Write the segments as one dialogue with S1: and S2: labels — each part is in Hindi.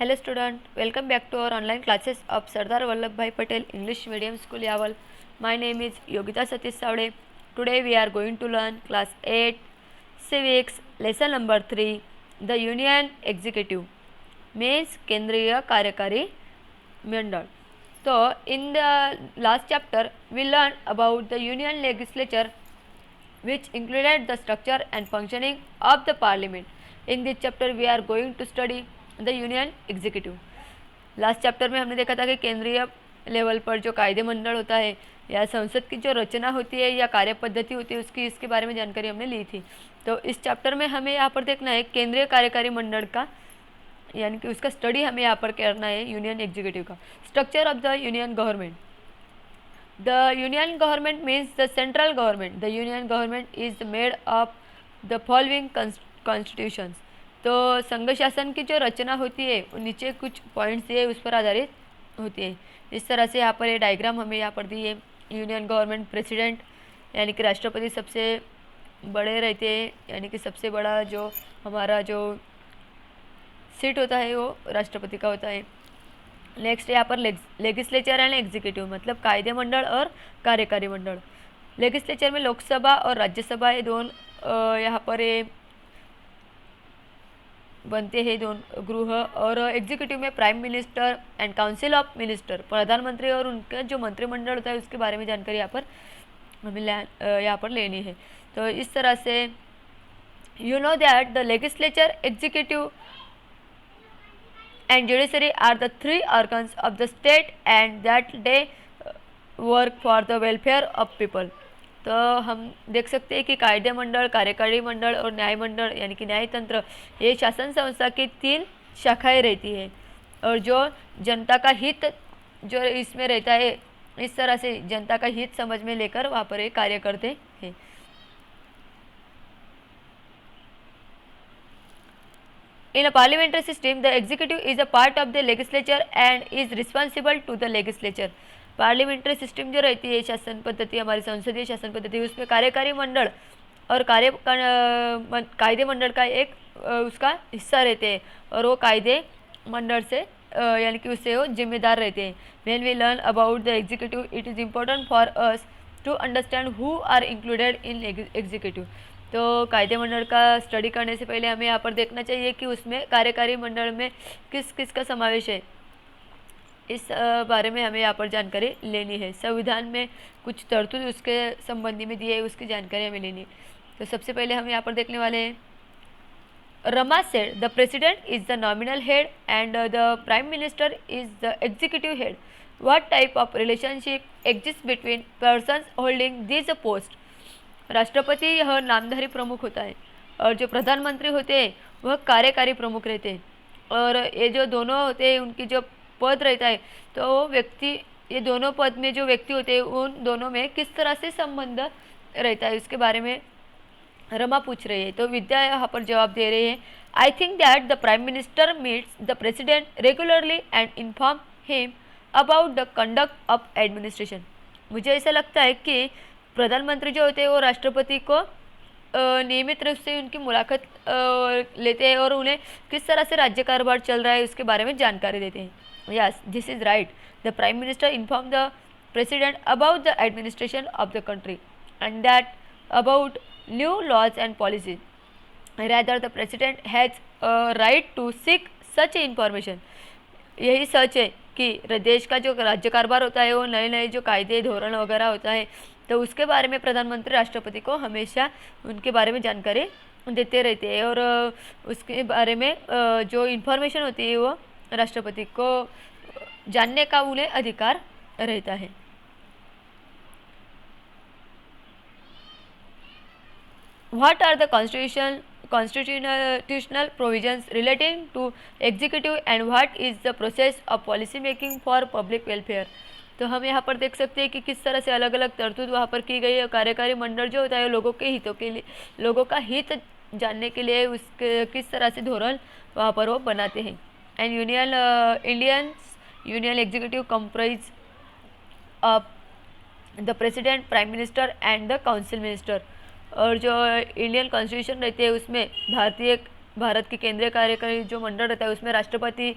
S1: Hello student, welcome back to our online classes of Sardar Vallabhbhai Patel English Medium School Yaval. My name is Yogita Satish Savde. Today we are going to learn class 8 civics lesson number 3 the Union Executive means केंद्रीय कार्यकारी मंडल. So in the last chapter we learned about the Union Legislature which included the structure and functioning of the parliament. In this chapter we are going to study the union executive. Last chapter में हमने देखा था कि केंद्रीय लेवल पर जो कायदे मंडल होता है या संसद की जो रचना होती है या कार्य पद्धति होती है उसकी इसके बारे में जानकारी हमने ली थी. तो इस चैप्टर में हमें यहाँ पर देखना है केंद्रीय कार्यकारी मंडल का यानी कि उसका स्टडी हमें यहाँ पर करना है यूनियन एग्जीक्यूटिव का. Structure of the union government. The union government means the central government. The union government is made of the following constitutions. तो संघ शासन की जो रचना होती है वो नीचे कुछ पॉइंट्स दिए उस पर आधारित होती है. इस तरह से यहाँ पर ये डायग्राम हमें यहाँ पर दी है. यूनियन गवर्नमेंट प्रेसिडेंट यानी कि राष्ट्रपति सबसे बड़े रहते हैं यानी कि सबसे बड़ा जो हमारा जो सीट होता है वो राष्ट्रपति का होता है. नेक्स्ट यहाँ पर लेगिस्लेचर एंड एग्जीक्यूटिव मतलब कायदे मंडल और कार्यकारी मंडल. लेगिस्लेचर में लोकसभा और राज्यसभा ये दोनों यहाँ पर ये बनते हैं दोनों गृह. और एग्जीक्यूटिव में prime minister and council of minister प्रधानमंत्री और उनका जो मंत्रिमंडल होता है उसके बारे में जानकारी यहाँ पर हमें यहाँ पर लेनी है. तो इस तरह से you know that the legislature executive and judiciary are the three organs of the state and that they work for the welfare of people. तो हम देख सकते हैं कि कायदे मंडल, कार्यकारी मंडल और न्याय मंडल यानी कि न्याय तंत्र ये शासन संस्था की 3 शाखाएं रहती है और जो जनता का हित जो इसमें रहता है इस तरह से जनता का हित समझ में लेकर वहाँ पर ये कार्य करते हैं. In a parliamentary system, the executive is a part of the legislature and is responsible to the legislature. Parliamentary system जो रहती है शासन पद्धति हमारी संसदीय शासन पद्धति उसमें कार्यकारी मंडल और कायदे मंडल का एक उसका हिस्सा रहते हैं और वो कायदे मंडल से यानी कि उससे वो जिम्मेदार रहते हैं. When we learn about the executive it is important for us to understand who are included in executive. तो कायदे मंडल का स्टडी करने से पहले हमें यहाँ पर देखना चाहिए कि उसमें कार्यकारी मंडल में किस किस का समावेश है. इस बारे में हमें यहाँ पर जानकारी लेनी है. संविधान में कुछ तरतूद उसके संबंधी में दिए है उसकी जानकारी हमें लेनी है. तो सबसे पहले हम यहाँ पर देखने वाले हैं Rama said the president is the nominal head and the prime minister is the executive head. What type of relationship exist between persons holding this post. राष्ट्रपति यह नामधारी प्रमुख होता है और जो प्रधानमंत्री होते हैं वह कार्यकारी प्रमुख रहते हैं. और ये जो दोनों होते हैं उनकी जो पद रहता है तो वो व्यक्ति ये दोनों पद में जो व्यक्ति होते हैं उन दोनों में किस तरह से संबंध रहता है उसके बारे में रमा पूछ रही है. तो विद्या यहाँ पर जवाब दे रही है I think that the prime minister meets the president regularly and inform him about the conduct of administration. मुझे ऐसा लगता है कि प्रधानमंत्री जो होते हैं वो राष्ट्रपति को नियमित रूप से उनकी मुलाकात लेते हैं और उन्हें किस तरह से राज्य कारोबार चल रहा है उसके बारे में जानकारी देते हैं. Yes, this is right. The Prime Minister informed the President about the administration of the country and that about new laws and policies. Rather, the President has a right to seek such information. यही सच है कि देश का जो राज्य कारोबार होता है वो नए नए जो कायदे धोरण वगैरह होता है तो उसके बारे में प्रधानमंत्री राष्ट्रपति को हमेशा उनके बारे में जानकारी देते रहते हैं और उसके बारे में जो इन्फॉर्मेशन होती है वो राष्ट्रपति को जानने का उन्हें अधिकार रहता है. What are the constitutional provisions relating to executive and what is the process of policy making for public welfare. तो हम यहाँ पर देख सकते हैं कि किस तरह से अलग अलग तरतूद वहाँ पर की गई है. कार्यकारी मंडल जो होता है लोगों के हितों के लिए लोगों का हित जानने के लिए उसके किस तरह से धोरण वहाँ पर वो बनाते हैं. And union executive comprise of the president prime minister and the council minister. और जो इंडियन कॉन्स्टिट्यूशन रहती है उसमें भारतीय भारत की केंद्रीय कार्यकारी जो मंडल रहता है उसमें राष्ट्रपति,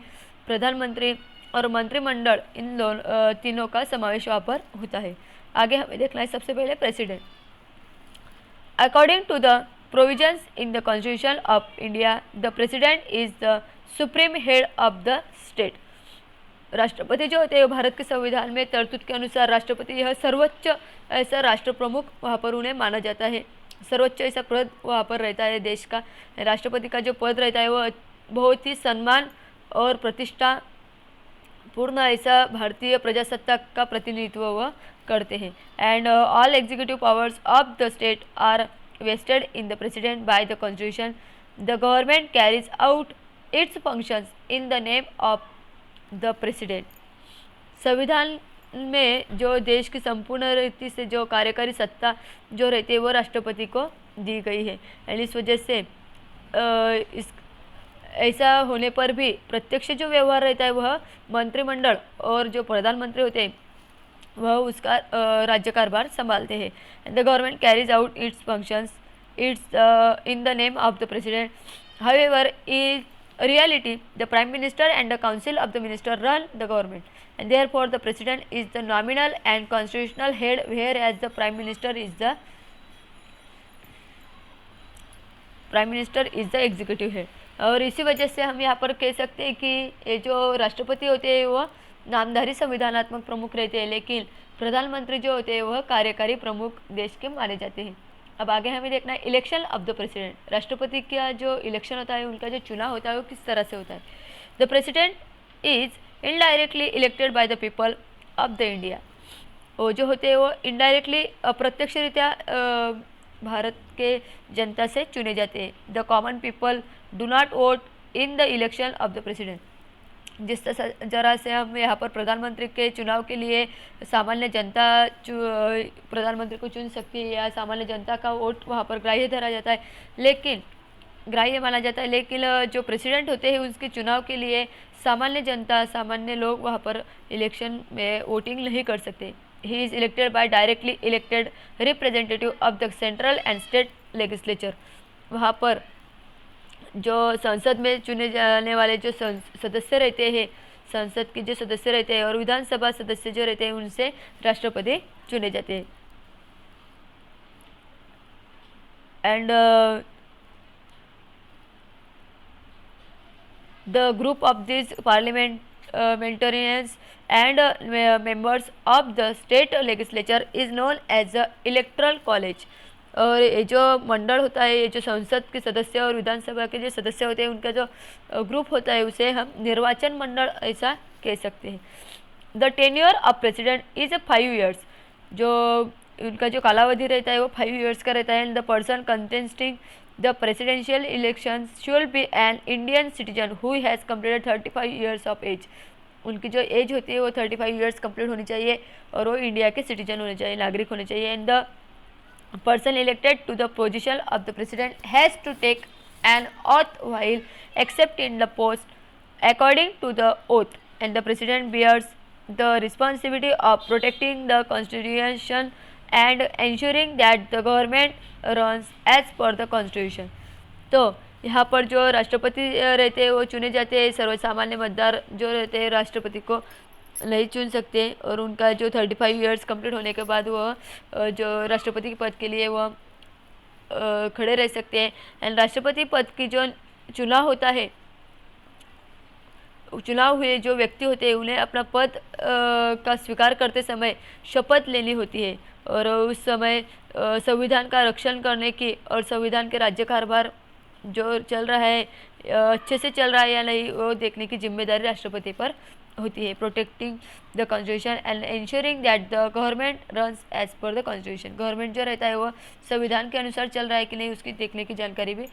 S1: प्रधानमंत्री और मंत्रिमंडल इन तीनों का समावेश वहाँ पर होता है। आगे हमें देखना है सबसे पहले president. According to the provisions in the constitution of India, the president is the supreme head of the state. राष्ट्रपति जो होते हैं भारत के संविधान में तरतूद के अनुसार राष्ट्रपति यह सर्वोच्च ऐसा राष्ट्र प्रमुख वहाँ पर उन्हें माना जाता है। सर्वोच्च ऐसा पद वहाँ पर रहता है देश का। राष्ट्रपति का जो पद रहता है वो बहुत ही सम्मान और प्रतिष्ठा पूर्ण ऐसा भारतीय प्रजासत्ताक का प्रतिनिधित्व वह करते हैं। And all executive powers of the state are vested in the president by the constitution. The government carries out its functions in the name of the president. संविधान में जो देश की संपूर्ण रीति से जो कार्यकारी सत्ता जो रहती है वो राष्ट्रपति को दी गई है। एंड इस वजह से इस ऐसा होने पर भी प्रत्यक्ष जो व्यवहार रहता है वह मंत्रिमंडल और जो प्रधानमंत्री होते हैं वह उसका राज्य कारभार संभालते हैं। The government carries out its functions it's in the name of the president. However in reality, the prime minister and the council of the minister run the government, and therefore the president is the nominal and constitutional head, whereas the prime minister is the executive head। और इसी वजह से हम यहाँ पर कह सकते हैं कि ये जो राष्ट्रपति होते हैं वह नामधारी संविधानात्मक प्रमुख रहते हैं, लेकिन प्रधानमंत्री जो होते हैं वह कार्यकारी प्रमुख देश के माने जाते हैं। अब आगे हमें देखना है इलेक्शन ऑफ द प्रेसिडेंट। राष्ट्रपति का जो इलेक्शन होता है उनका जो चुनाव होता है वो किस तरह से होता है। The president is indirectly elected by the people of the India. वो जो होते हैं वो इनडायरेक्टली अप्रत्यक्ष रीत्या भारत के जनता से चुने जाते हैं। The common people do not vote in the election of the president. जिस जरा से हम यहाँ पर प्रधानमंत्री के चुनाव के लिए सामान्य जनता प्रधानमंत्री को चुन सकती है या सामान्य जनता का वोट वहाँ पर ग्राह्य धरा जाता है, लेकिन ग्राह्य माना जाता है, लेकिन जो प्रेसिडेंट होते हैं उसके चुनाव के लिए सामान्य जनता सामान्य लोग वहाँ पर इलेक्शन में वोटिंग नहीं कर सकते। He is elected by directly elected representative of the central and state legislature. वहाँ पर जो संसद में चुने जाने वाले जो सदस्य रहते हैं, संसद के जो सदस्य रहते हैं और विधानसभा सदस्य जो रहते हैं उनसे राष्ट्रपति चुने जाते हैं। And the group of this parliamentarians and members of the state legislature is known as a electoral college. और ये जो मंडल होता है, ये जो संसद के सदस्य और विधानसभा के जो सदस्य होते हैं उनका जो ग्रुप होता है उसे हम निर्वाचन मंडल ऐसा कह सकते हैं। The tenure of president is 5 years। जो उनका जो कालावधि रहता है वो 5 years का रहता है। And the person contesting the presidential election should be an Indian citizen who has completed 35 years of age. उनकी जो एज होती है वो 35 years कंप्लीट होनी चाहिए और वो इंडिया के सिटीजन होने चाहिए, नागरिक होने चाहिए। And the person elected to the position of the president has to take an oath while accepting the post according to the oath, and the president bears the responsibility of protecting the constitution and ensuring that the government runs as per the constitution। तो यहाँ पर जो राष्ट्रपति रहते हैं वो चुने जाते हैं, सर्वसामान्य मतदार जो रहते हैं राष्ट्रपति को नहीं चुन सकते और उनका जो 35 years कंप्लीट होने के बाद वो जो राष्ट्रपति के पद के लिए वो खड़े रह सकते हैं। एंड राष्ट्रपति पद की जो चुनाव होता है, चुनाव हुए जो व्यक्ति होते हैं उन्हें अपना पद का स्वीकार करते समय शपथ लेनी होती है और उस समय संविधान का रक्षण करने की और संविधान के राज्य कारभार जो चल रहा है अच्छे से चल रहा है या नहीं वो देखने की जिम्मेदारी राष्ट्रपति पर होती है। Protecting the constitution and ensuring that the government runs as per the constitution. Government जो रहता है वो संविधान के अनुसार चल रहा है कि नहीं उसकी देखने की जानकारी भी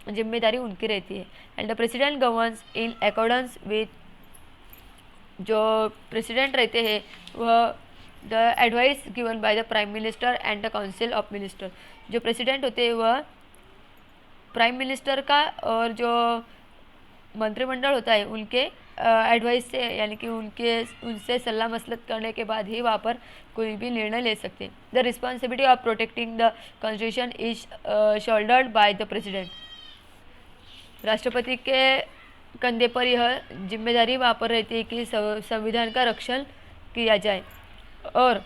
S1: जिम्मेदारी उनकी रहती है। And the president governs in accordance with, जो प्रेसिडेंट रहते हैं वह the advice given by the prime minister and the council of minister. जो प्रेसिडेंट होते हैं वह प्राइम मिनिस्टर का और जो मंत्रिमंडल होता है उनके एडवाइस से यानी कि उनसे सलाह मसलत करने के बाद ही वहाँ पर कोई भी निर्णय ले सकते हैं। The responsibility of protecting the constitution is shouldered bye the president. राष्ट्रपति के कंधे पर यह जिम्मेदारी वहाँ पर रहती है कि संविधान का रक्षण किया जाए। और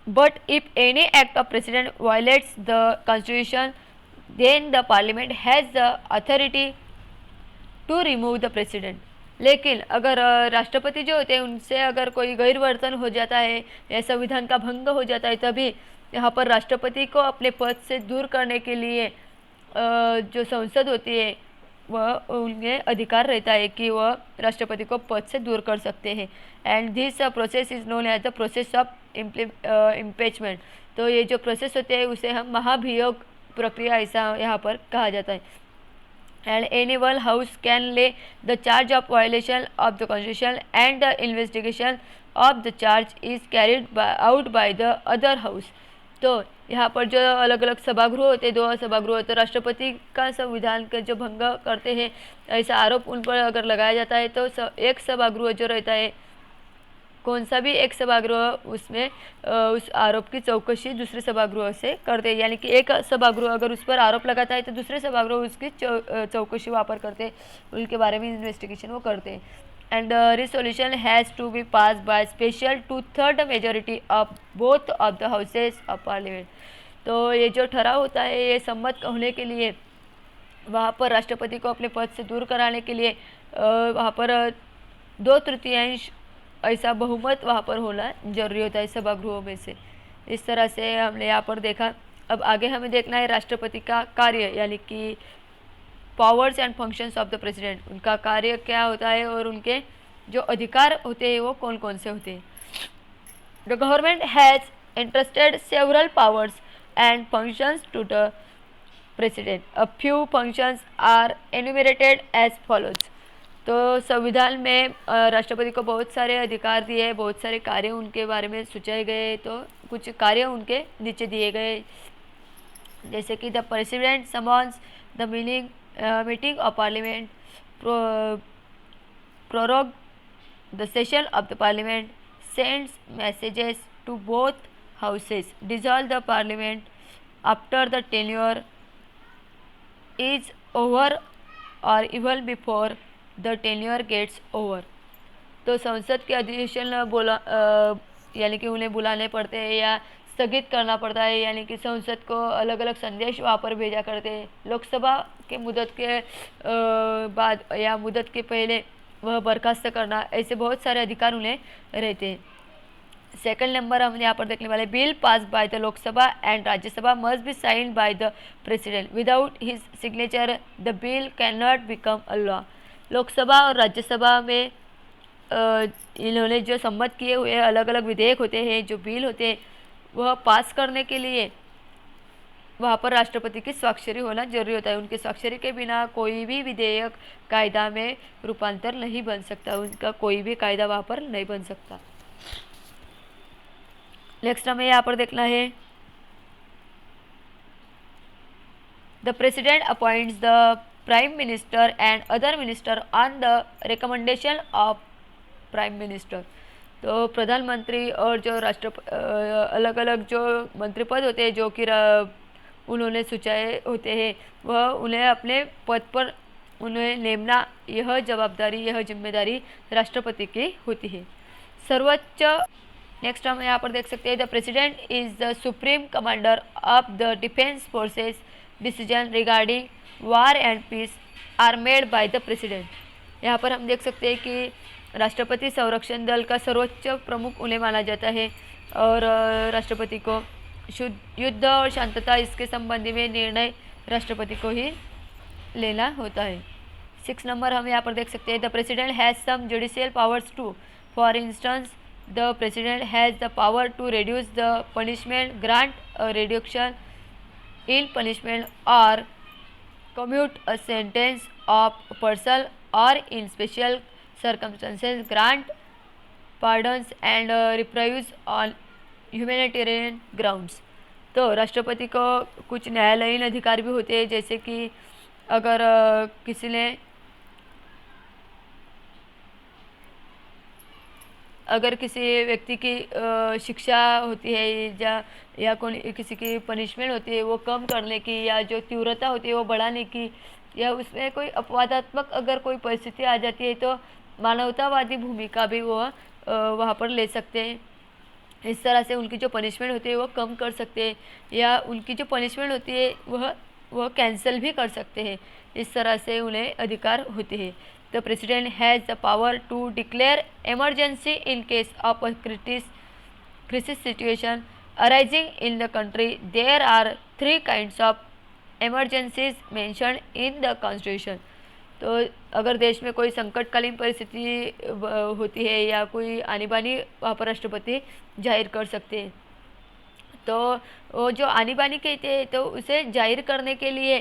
S1: but if any act of president violates the constitution then the parliament has the authority to remove the president. लेकिन अगर राष्ट्रपति जो होते हैं उनसे अगर कोई गैरवर्तन हो जाता है या संविधान का भंग हो जाता है, तभी यहाँ पर राष्ट्रपति को अपने पद से दूर करने के लिए जो संसद होती है वह उन्हें अधिकार रहता है कि वह राष्ट्रपति को पद से दूर कर सकते हैं। And this process is known as the process of impeachment. तो ये जो प्रोसेस होते हैं उसे हम महाभियोग प्रक्रिया ऐसा यहाँ पर कहा जाता है। And any one house can lay the charge of violation of the constitution and the investigation of the charge is carried out by the other house। तो यहाँ पर जो अलग अलग सभागृह होते हैं, 2 सभागृह होते हैं, राष्ट्रपति का संविधान का जो भंग करते हैं ऐसा आरोप उन पर अगर लगाया जाता है तो एक सभागृह जो रहता है, कौन सा भी एक सभागृह उसमें उस आरोप की चौकसी दूसरे सभागृह से करते हैं। यानी कि एक सभागृह अगर उस पर आरोप लगाता है तो दूसरे सभागृह उसकी चौकसी वहाँ पर करते हैं, उनके बारे में इन्वेस्टिगेशन वो करते हैं। And resolution has to be pass by special 2/3 majority of both of the houses of parliament. तो ये जो ठराव होता है ये सम्मत होने के लिए वहाँ पर राष्ट्रपति को अपने पद से दूर कराने के लिए वहाँ पर 2/3 ऐसा बहुमत वहाँ पर होना जरूरी होता है सभागृहों में से। इस तरह से हमने यहाँ पर देखा। अब आगे हमें देखना है राष्ट्रपति का कार्य, यानी कि powers and functions of the president, उनका कार्य क्या होता है और उनके जो अधिकार होते हैं वो कौन कौन से होते हैं। The government has entrusted several powers and functions to the president. A few functions are enumerated as follows। तो संविधान में राष्ट्रपति को बहुत सारे अधिकार दिए, बहुत सारे कार्य उनके बारे में सुझाए गए। तो कुछ कार्य उनके नीचे दिए गए, जैसे कि the president summons the meeting of parliament, prorogue the session of the parliament, sends messages to both houses, dissolve the parliament after the tenure is over और even before the tenure gets over. तो संसद के अधिवेशन यानी कि उन्हें बुलाने पड़ते हैं या स्थगित करना पड़ता है, यानी कि संसद को अलग अलग संदेश वहाँ पर भेजा करते हैं। लोकसभा के मुदत के बाद या मुदत के पहले वह बर्खास्त करना, ऐसे बहुत सारे अधिकार उन्हें रहते हैं। सेकंड नंबर हम यहाँ पर देखने वाले, bill pass by the Lok Sabha and Rajya Sabha must be signed by the president, without his signature the bill can not become a law. Lok Sabha और राज्यसभा में इन्होंने जो सम्मत किए हुए अलग अलग विधेयक होते हैं, जो बिल होते हैं, वह पास करने के लिए वहाँ पर राष्ट्रपति की स्वाक्षरी होना जरूरी होता है। उनकी स्वाक्षरी के बिना कोई भी विधेयक कायदा में रूपांतर नहीं बन सकता, उनका कोई भी कायदा वहाँ पर नहीं बन सकता। नेक्स्ट हमें यहाँ पर देखना है, the president appoints the prime minister and other minister on the recommendation of prime minister. तो प्रधानमंत्री और जो अलग अलग जो मंत्री पद होते हैं जो कि उन्होंने सुझाए होते हैं, वह उन्हें अपने पद पर उन्हें नेमना, यह जवाबदारी, यह जिम्मेदारी राष्ट्रपति की होती है। सर्वोच्च, नेक्स्ट हम यहाँ पर देख सकते हैं, the president is the supreme commander of the defence forces, decision regarding war and peace are made by the president. यहाँ पर हम देख सकते हैं कि राष्ट्रपति संरक्षण दल का सर्वोच्च प्रमुख उन्हें माना जाता है और राष्ट्रपति को युद्ध और शांतता इसके संबंधी में निर्णय राष्ट्रपति को ही लेना होता है। 6 नंबर हम यहाँ पर देख सकते हैं, the president has some judicial powers too, for instance the president has the power to reduce the punishment, grant a reduction in punishment और commute a sentence of person or in special circumstances grant pardons and reprieves on humanitarian grounds। तो राष्ट्रपति को कुछ न्यायालयीन अधिकार भी होते हैं, जैसे कि अगर किसी ने अगर किसी व्यक्ति की शिक्षा होती है या किसी की पनिशमेंट होती है वो कम करने की, या जो तीव्रता होती है वो बढ़ाने की, या उसमें कोई अपवादात्मक अगर कोई परिस्थिति आ जाती है तो मानवतावादी भूमिका भी वो वहाँ पर ले सकते हैं। इस तरह से उनकी जो पनिशमेंट होती है वो कम कर सकते हैं, या उनकी जो पनिशमेंट होती है वह कैंसिल भी कर सकते हैं। इस तरह से उन्हें अधिकार होते हैं। The president has the power to declare emergency in case of a crisis situation arising in the country. There are 3 kinds of emergencies mentioned in the constitution. तो अगर देश में कोई संकटकालीन परिस्थिति होती है या कोई आनी बानी, वहाँ पर राष्ट्रपति जाहिर कर सकते हैं। तो वो जो आनी बानी कहते हैं तो उसे जाहिर करने के लिए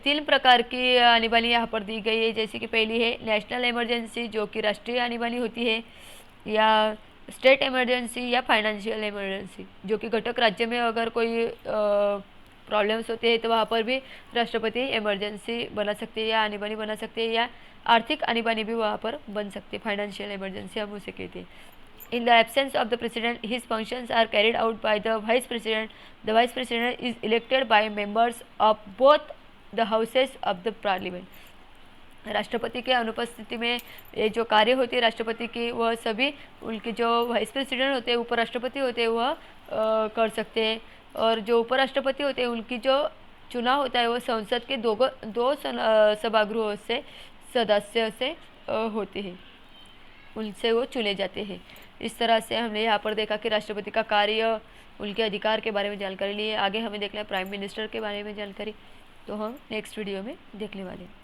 S1: 3 प्रकार की आनी बानी यहाँ पर दी गई है। जैसे कि पहली है नेशनल इमरजेंसी, जो कि राष्ट्रीय आनी बानी होती है, या स्टेट इमरजेंसी या फाइनेंशियल इमरजेंसी, जो कि घटक राज्य में अगर कोई प्रॉब्लम्स होते हैं तो वहाँ पर भी राष्ट्रपति इमरजेंसी बना सकते हैं या आनी बानी बना सकते हैं, या आर्थिक आनी बानी भी वहाँ पर बन सकती है, फाइनेंशियल इमरजेंसी हम उसे कहते हैं। In the absence of the president, his functions are carried out by the vice president. The vice president is elected by members of both the houses of the parliament. राष्ट्रपति के अनुपस्थिति में ये जो कार्य होती है राष्ट्रपति की, वह सभी उनके जो वाइस प्रेसिडेंट होते हैं, उपराष्ट्रपति होते हैं, वह कर सकते हैं। और जो उपराष्ट्रपति होते हैं उनकी जो चुनाव होता है वो संसद के दो सभागृहों से सदस्य से होते हैं, उनसे वो चुने जाते हैं। इस तरह से हमने यहाँ पर देखा कि राष्ट्रपति का कार्य, उनके अधिकार के बारे में जानकारी ली है। आगे हमें देखना है प्राइम मिनिस्टर के बारे में जानकारी, तो हम नेक्स्ट वीडियो में देखने वाले हैं।